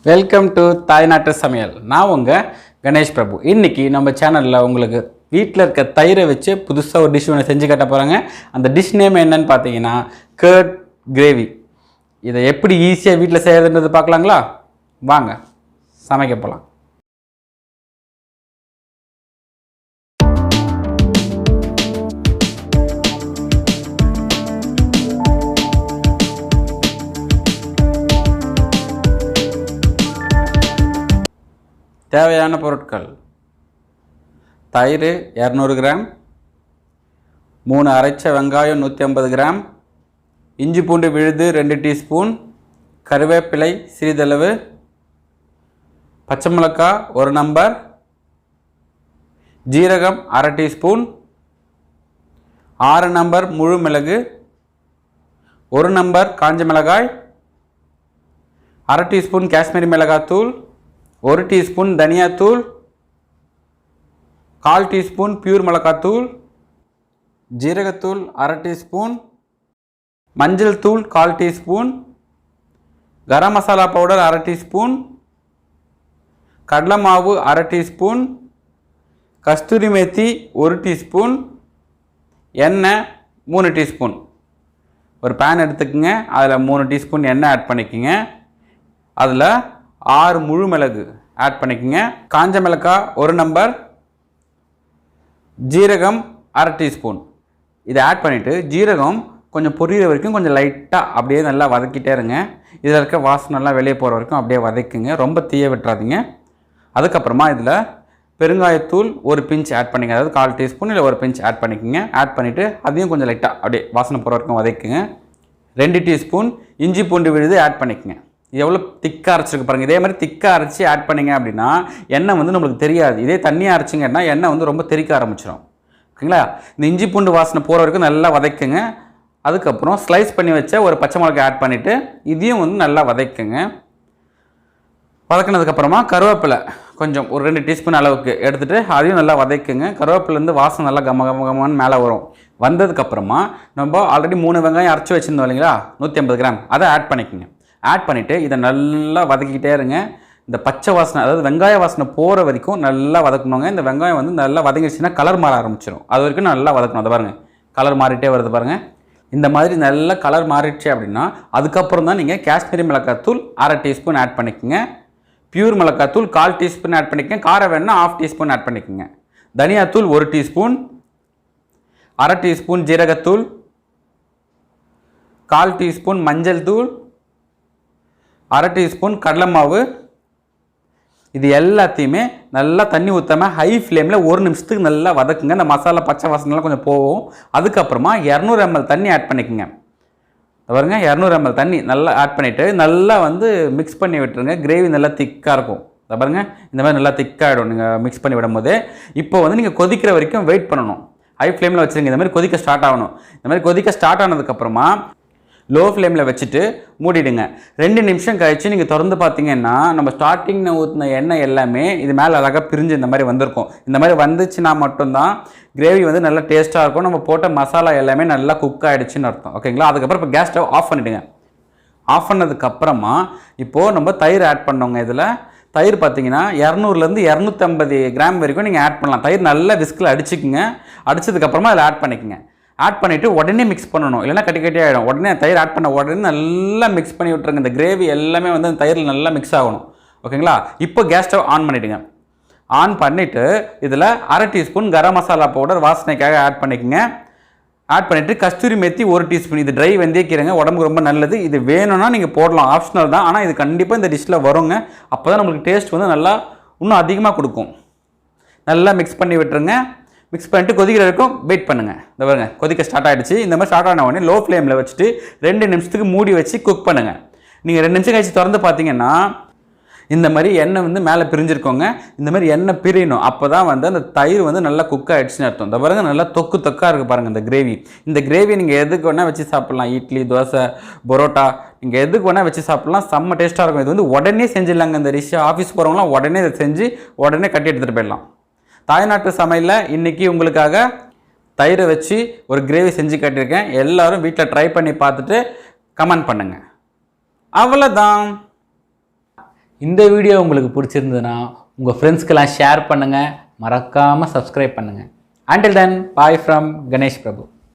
Welcome to தாய் நாட்டு சமையல். நான் உங்கள் கணேஷ் பிரபு. இன்றைக்கி நம்ம சேனலில் உங்களுக்கு வீட்டில் இருக்க தயிரை வச்சு புதுசாக ஒரு டிஷ் ஒன்று செஞ்சு காட்ட போகிறாங்க. அந்த டிஷ் நேம் என்னன்னு பார்த்தீங்கன்னா கர்ட் கிரேவி. இதை எப்படி ஈஸியாக வீட்டில் செய்யறதுன்றது பார்க்கலாங்களா? வாங்க சமைக்க போகலாம். தேவையான பொருட்கள்: தயிர் 200 கிராம், 3 அரைச்ச வெங்காயம் 150 கிராம், இஞ்சி பூண்டு விழுது 2 டீஸ்பூன், கருவேப்பிலை சிறிதளவு, பச்சை மிளகாய் 1 நம்பர், ஜீரகம் அரை டீஸ்பூன், 6 நம்பர் முழு மிளகு, 1 நம்பர் காஞ்ச மிளகாய், அரை டீஸ்பூன் காஷ்மீரி மிளகாய் தூள், 1 டீஸ்பூன் தனியாத்தூள், 1/4 டீஸ்பூன் பியூர் மிளகாத்தூள், ஜீரகத்தூள் அரை டீஸ்பூன், மஞ்சள் தூள் 1/4 டீஸ்பூன், கரம் மசாலா பவுடர் அரை டீஸ்பூன், கடலை மாவு அரை டீஸ்பூன், கஸ்தூரி மேத்தி 1 டீஸ்பூன், எண்ணெய் 3 டீஸ்பூன். ஒரு பேன் எடுத்துக்கோங்க, அதில் 3 டீஸ்பூன் எண்ணெய் ஆட் பண்ணிக்கோங்க. அதில் 6 முழு மிளகு ஆட் பண்ணிக்கோங்க. காஞ்ச மிளகாய் 1 நம்பர், ஜீரகம் அரை டீஸ்பூன். இதை ஆட் பண்ணிவிட்டு ஜீரகம் கொஞ்சம் பொரியிற வரைக்கும் கொஞ்சம் லைட்டாக அப்படியே நல்லா வதக்கிட்டே இருங்க. இதில் இருக்க வாசனைலாம் வெளியே போகிற வரைக்கும் அப்படியே வதக்குங்க, ரொம்ப தீய விட்டுறாதீங்க. அதுக்கப்புறமா இதில் பெருங்காயத்தூள் 1 பிஞ்ச் ஆட் பண்ணிங்க, அதாவது 1/4 டீஸ்பூன் இல்லை 1 பிஞ்ச் ஆட் பண்ணிக்கோங்க. ஆட் பண்ணிவிட்டு அதையும் கொஞ்சம் லைட்டாக அப்படியே வாசனை போகிற வரைக்கும் வதக்குங்க. 2 டீஸ்பூன் இஞ்சி பூண்டு விழுது ஆட் பண்ணிக்கோங்க. எவ்வளோ திக்காக அரைச்சிருக்கு பாருங்கள். இதே மாதிரி திக்காக அரைச்சி ஆட் பண்ணிங்க அப்படின்னா எண்ணெய் வந்து நம்மளுக்கு தெரியாது. இதே தண்ணியாக அரைச்சிங்கன்னா எண்ணெய் வந்து ரொம்ப தெறிக்க ஆரம்பிச்சிடும். ஓகேங்களா? இந்த இஞ்சி பூண்டு வாசனை போகிற வரைக்கும் நல்லா வதக்குங்க. அதுக்கப்புறம் ஸ்லைஸ் பண்ணி வச்ச ஒரு பச்சை மிளகாய் ஆட் பண்ணிவிட்டு இதையும் வந்து நல்லா வதக்குங்க. வதக்கினதுக்கப்புறமா கருவேப்பிலை கொஞ்சம் ஒரு 2 டீஸ்பூன் அளவுக்கு எடுத்துகிட்டு அதையும் நல்லா வதக்குங்க. கருவேப்பிலேருந்து வாசனை நல்லா கமகமன்னு மேலே வரும். வந்ததுக்கப்புறமா நம்ம ஆல்ரெடி 3 வெங்காயம் அரைச்சி வச்சுருந்தோம் இல்லைங்களா, 150 கிராம், அதை ஆட் பண்ணிக்கோங்க. ஆட் பண்ணிவிட்டு இதை நல்லா வதக்கிக்கிட்டே இருங்க. இந்த பச்சை வாசனை, அதாவது வெங்காய வாசனை போகிற வரைக்கும் நல்லா வதக்கணுங்க. இந்த வெங்காயம் வந்து நல்லா வதங்கிடுச்சுன்னா கலர் மாற ஆரம்பிச்சிடும். அது வரைக்கும் நல்லா வதக்கணும். அதை பாருங்கள், கலர் மாறிட்டே வருது பாருங்கள். இந்த மாதிரி நல்லா கலர் மாறிடுச்சு அப்படின்னா அதுக்கப்புறம் தான் நீங்கள் காஷ்மீரி மிளகாத்தூள் அரை டீஸ்பூன் ஆட் பண்ணிக்கோங்க. பியூர் மிளகாத்தூள் 1/4 டீஸ்பூன் ஆட் பண்ணிக்கோங்க. காரம் வேணுன்னா 1/2 டீஸ்பூன் ஆட் பண்ணிக்கோங்க. தனியாத்தூள் 1 டீஸ்பூன், அரை டீஸ்பூன் ஜீரகத்தூள், 1/4 டீஸ்பூன் மஞ்சள் தூள், அரை டீஸ்பூன் கடலை மாவு. இது எல்லாத்தையுமே நல்லா தண்ணி ஊற்றாமல் ஹை ஃப்ளேமில் 1 நிமிஷத்துக்கு நல்லா வதக்குங்க. இந்த மசாலா பச்சை வாசனைலாம் கொஞ்சம் போகும். அதுக்கப்புறமா 200 ml தண்ணி ஆட் பண்ணிக்கோங்க. பாருங்க, 200 ml தண்ணி நல்லா ஆட் பண்ணிவிட்டு நல்லா வந்து மிக்ஸ் பண்ணி விட்டுருங்க. கிரேவி நல்லா திக்காக இருக்கும். பாருங்க, இந்த மாதிரி நல்லா திக்காகிடும் நீங்கள் மிக்ஸ் பண்ணி விடும்போது. இப்போ வந்து நீங்கள் கொதிக்கிற வரைக்கும் வெயிட் பண்ணணும். ஹை ஃப்ளேமில் வச்சுருங்க. இந்த மாதிரி கொதிக்க ஸ்டார்ட் ஆகணும். இந்த மாதிரி கொதிக்க ஸ்டார்ட் ஆனதுக்கப்புறமா லோ ஃப்ளேமில் வச்சுட்டு மூடிடுங்க. 2 நிமிஷம் கழித்து நீங்கள் திறந்து பார்த்தீங்கன்னா நம்ம ஸ்டார்டிங்கில் ஊற்றின எண்ணெய் எல்லாமே இது மேலே அழகாக பிரிஞ்சு இந்த மாதிரி வந்திருக்கும். இந்த மாதிரி வந்துச்சுன்னா மட்டும்தான் கிரேவி வந்து நல்லா டேஸ்ட்டாக இருக்கும். நம்ம போட்ட மசாலா எல்லாமே நல்லா குக் ஆகிடுச்சின்னு அர்த்தம். ஓகேங்களா? அதுக்கப்புறம் இப்போ கேஸ் ஸ்டவ் ஆஃப் பண்ணிவிடுங்க. ஆஃப் பண்ணதுக்கப்புறமா இப்போது நம்ம தயிர் ஆட் பண்ணோங்க. இதில் தயிர் பார்த்தீங்கன்னா 200லேருந்து 250 கிராம் வரைக்கும் நீங்கள் ஆட் பண்ணலாம். தயிர் நல்லா விஸ்கில் அடிச்சுக்குங்க. அடிச்சதுக்கப்புறமா அதில் ஆட் பண்ணிக்கோங்க. ஆட் பண்ணிவிட்டு உடனே மிக்ஸ் பண்ணணும், இல்லைனா கட்டி கட்டி ஆகிடும். உடனே தயிர் ஆட் பண்ண உடனே நல்லா மிக்ஸ் பண்ணி விட்டுருங்க. இந்த கிரேவி எல்லாமே வந்து அந்த தயிரில் நல்லா மிக்ஸ் ஆகணும். ஓகேங்களா? இப்போ கேஸ் ஸ்டவ் ஆன் பண்ணிவிடுங்க. ஆன் பண்ணிவிட்டு இதில் அரை டீஸ்பூன் கரம் மசாலா பவுடர் வாசனைக்காக ஆட் பண்ணிக்கோங்க. ஆட் பண்ணிவிட்டு கஸ்தூரி மேத்தி 1 டீஸ்பூன். இது ட்ரை வெந்தயக்கீரைங்க, உடம்புக்கு ரொம்ப நல்லது. இது வேணும்னா நீங்கள் போடலாம், ஆப்ஷனல் தான். ஆனால் இது கண்டிப்பாக இந்த டிஷ்ஷில் வருங்க. அப்போ தான் நம்மளுக்கு டேஸ்ட் வந்து நல்லா இன்னும் அதிகமாக கொடுக்கும். நல்லா மிக்ஸ் பண்ணி விட்டுருங்க. மிக்ஸ் பண்ணிட்டு கொதிக்கிற வரைக்கும் வெயிட் பண்ணுங்கள். இந்த பாருங்க, கொதிக்க ஸ்டார்ட் ஆகிடுச்சு. இந்த மாதிரி ஸ்டார்ட் ஆன உடனே லோ ஃப்ளேமில் வச்சுட்டு 2 நிமிஷத்துக்கு மூடி வச்சு குக் பண்ணுங்கள். நீங்கள் 2 நிமிஷம் கழிச்சு திறந்து பார்த்தீங்கன்னா இந்த மாதிரி எண்ணெய் வந்து மேலே பிரிஞ்சிருக்கோங்க. இந்த மாதிரி எண்ணெய் பிரியணும். அப்போ தான் வந்து அந்த தயிர் வந்து நல்லா குக் ஆகிடுச்சுன்னு அர்த்தம். இந்த பாருங்க, நல்லா தொக்காக இருக்குது பாருங்கள் இந்த கிரேவி. இந்த கிரேவி நீங்கள் எதுக்கு வேணால் வச்சு சாப்பிட்லாம். இட்லி, தோசை, பரோட்டா, நீங்கள் எதுக்கு வேணால் வச்சு சாப்பிட்லாம். செம்ம டேஸ்ட்டாக இருக்கும். இது வந்து உடனே செஞ்சிடலாங்க. இந்த டிஷ்ஷை ஆஃபீஸ் போகிறவங்களாம் உடனே இதை செஞ்சு உடனே கட்டி எடுத்துகிட்டு போயிடலாம். தாய்நாட்டு சமையலில் இன்றைக்கி உங்களுக்காக தயிரை வச்சு ஒரு கிரேவி செஞ்சு காட்டியிருக்கேன். எல்லோரும் வீட்டில் ட்ரை பண்ணி பார்த்துட்டு கமெண்ட் பண்ணுங்கள். அவ்வளோதான். இந்த வீடியோ உங்களுக்கு பிடிச்சிருந்ததுன்னா உங்கள் ஃப்ரெண்ட்ஸ்க்கெல்லாம் ஷேர் பண்ணுங்கள், மறக்காமல் சப்ஸ்கிரைப் பண்ணுங்கள். Until then, bye from Ganesh Prabhu.